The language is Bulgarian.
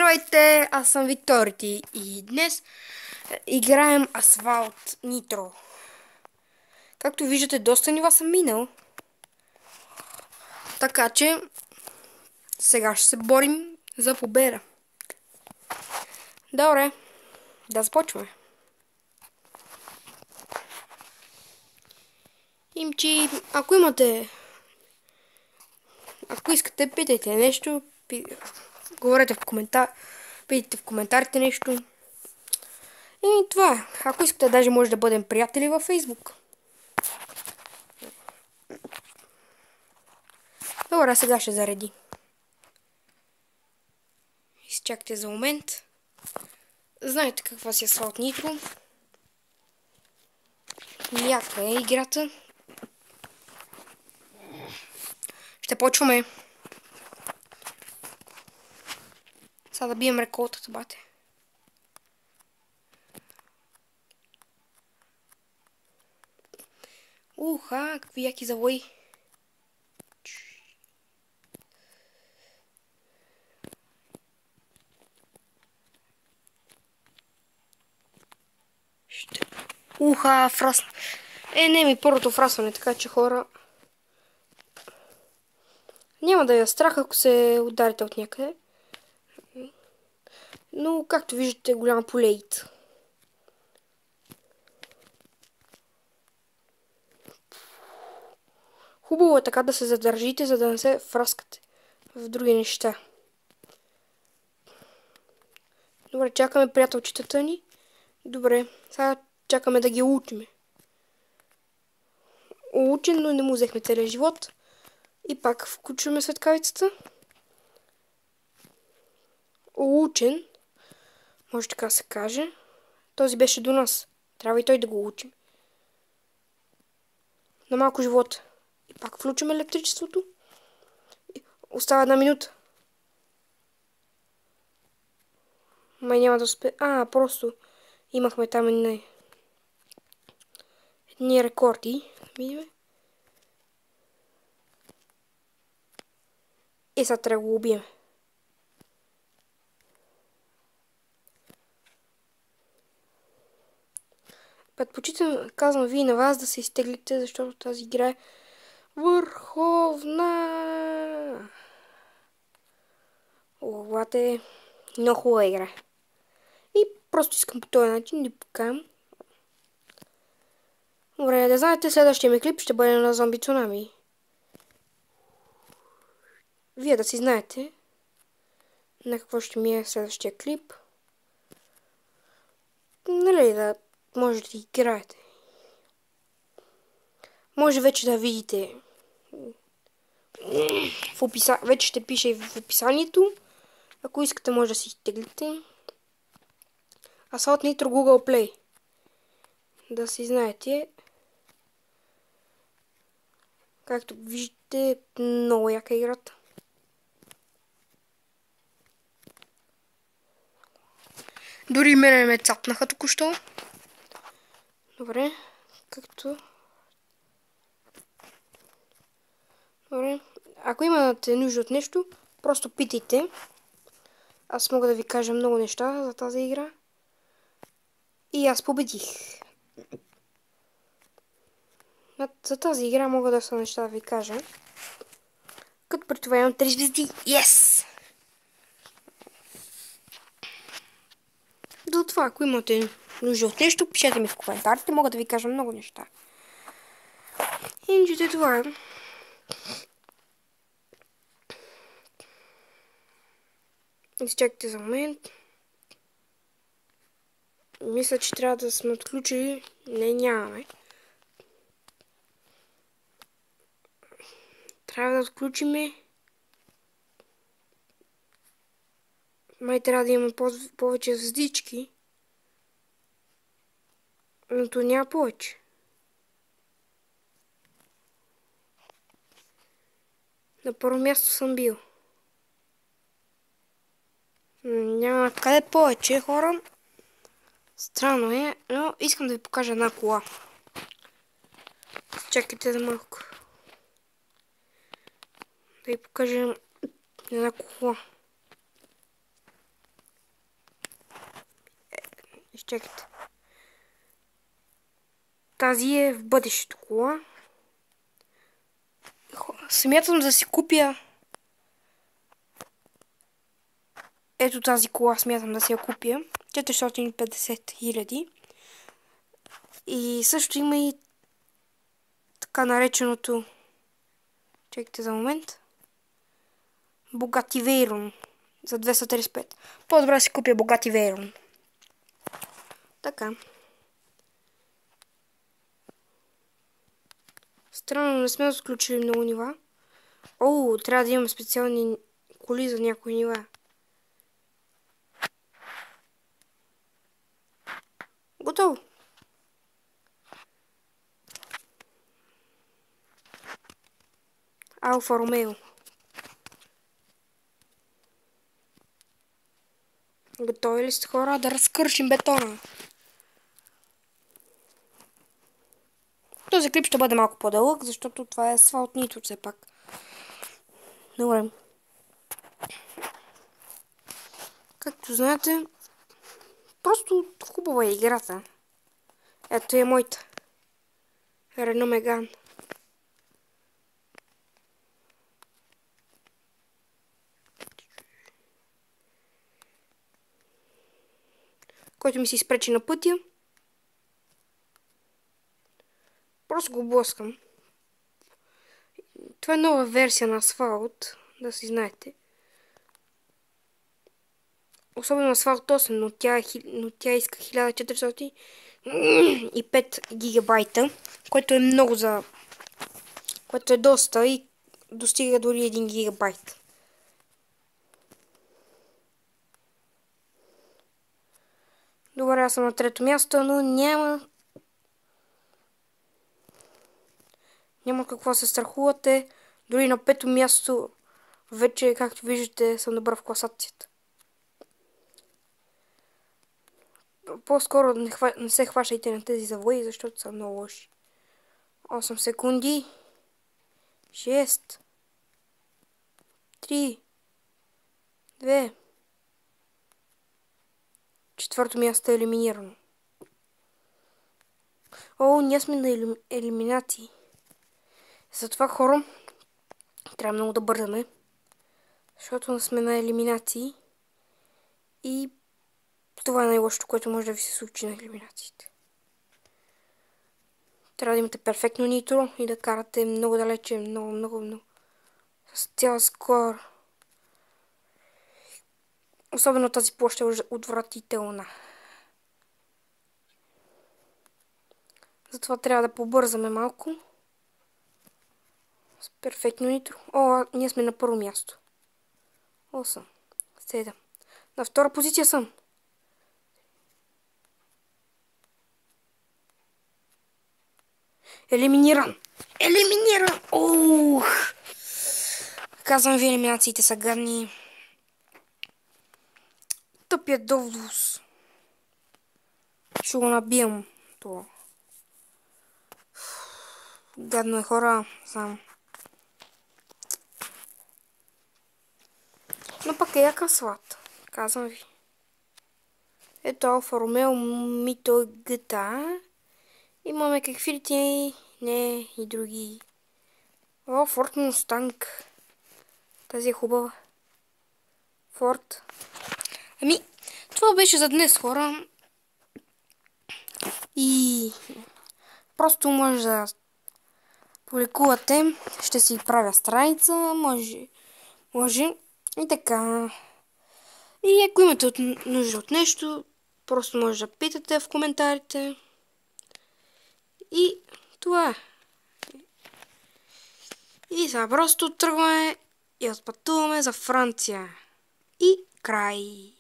Здравейте, аз съм Викторити и днес играем Асфалт Нитро. Както виждате, доста нива съм минал. Така че сега ще се борим за победа. Добре, да започваме. Имчи, ако искате, питайте нещо, говорете питайте в коментарите нещо. И това е. Ако искате, даже може да бъдем приятели във Фейсбук. Добре, сега ще зареди. Изчакайте за момент. Знаете каква си Асфалт Нитро. Яка е играта. Ще почваме. Сега да бием реколтата, бате. Какви яки завои. Фрасна. Не ми първото фрасване, така че хора. Няма да я страх, ако се ударите от някъде. Но, както виждате, голяма полейт. Хубаво е така да се задържите, за да не се фраскате в други неща. Добре, чакаме приятелчетата ни. Добре, сега чакаме да ги учиме. Учен, но не му взехме целия живот. И пак включваме светкавицата. Учен, може така да се каже. Този беше до нас. Трябва и той да го учим. На малко живот. И пак включваме електричеството. Остава 1 минута. Май няма да успе. Просто имахме там едни рекорди. Видиме. И сега трябва да го убием. Предпочитам, казвам ви на вас, да се изтеглите, защото тази игра е върховна. Ловата е много хубава игра. И просто искам по този начин да покажам. Добре, да знаете, следващия ми клип ще бъде на зомби цунами. Вие да си знаете на какво ще ми е следващия клип. Нали, да може да играете. Може вече да видите вече ще пише и в описанието. Ако искате, може да си теглите. Asphalt Nitro Google Play. Да си знаете. Както виждате, много яка играта. Дори мене ме цапнаха току-що. Добре, Добре, ако имате нужда от нещо, просто питайте. Аз мога да ви кажа много неща за тази игра. И аз победих. За тази игра мога да са неща да ви кажа. Като при това имам 3 звезди. Yes! До това, ако имате нужда от нещо, пишете ми в коментарите. Мога да ви кажа много неща. Инжите това. Изчакайте за момент. Мисля, че трябва да сме отключили. Не, нямаме. Трябва да отключиме. Май трябва да има повече звездички. Но то няма повече. На първо място съм бил. Няма къде повече, хора. Странно е, но искам да ви покажа една кола. Чакайте за малко. Да ви покажа една кола. Изчекайте. Тази е в бъдещето кола. Смятам да си купя ето тази кола, смятам да си я купя. 450 000. И също има и така нареченото, чекайте за момент, Bugatti Veyron за 235. По-добре да си купя Bugatti Veyron. Така. Странно, не сме сключили много нива. О, трябва да имам специални коли за някои нива. Готово. Алфа Ромео. Готови ли сте, хора, да разкършим бетона? Този клип ще бъде малко по-дълъг, защото това е асфалт нито все пак. Добре. Както знаете, просто хубава е играта. Ето е моята. Рено Меган. Който ми се изпречи на пътя. Просто го блъскам. Това е нова версия на асфалт, да си знаете. Особено асфалт 8, но тя иска 1405 гигабайта, което е много което е доста и достига дори 1 гигабайт. Добре, аз съм на трето място, но няма какво се страхувате. Дори на пето място вече, както виждате, съм добър в класацията. По-скоро не се хващайте на тези завои, защото са много лоши. 8 секунди. 6. 3. 2. Четвърто място е елиминирано. О, ние сме на елиминации. Затова, хора, трябва много да бързаме. Защото сме на елиминации. И това е най-лошото, което може да ви се случи на елиминациите. Трябва да имате перфектно нитро и да карате много далече, много. С цяла скоро. Особено тази площ е отвратителна. Затова трябва да побързаме малко. С перфектно нитро. О, ние сме на първо място. 8. 7. На втора позиция съм. Елиминиран! Ух! Казвам ви, елиминациите са гадни. Тъпия довлус. Ще го набием това. Гадно е, хора. Сам. Но пък е яка слад. Казвам ви. Ето Алфа Ромео Мито GTA. Имаме какви ти не и други. О, Форд Мустанг. Тази е хубава. Форд. Ами, това беше за днес, хора. И просто може да публикувате. Ще си правя страница. Може. И така. И ако имате нужда от нещо, просто може да питате в коментарите. И това. И сега просто тръгваме и отпътуваме за Франция. И край.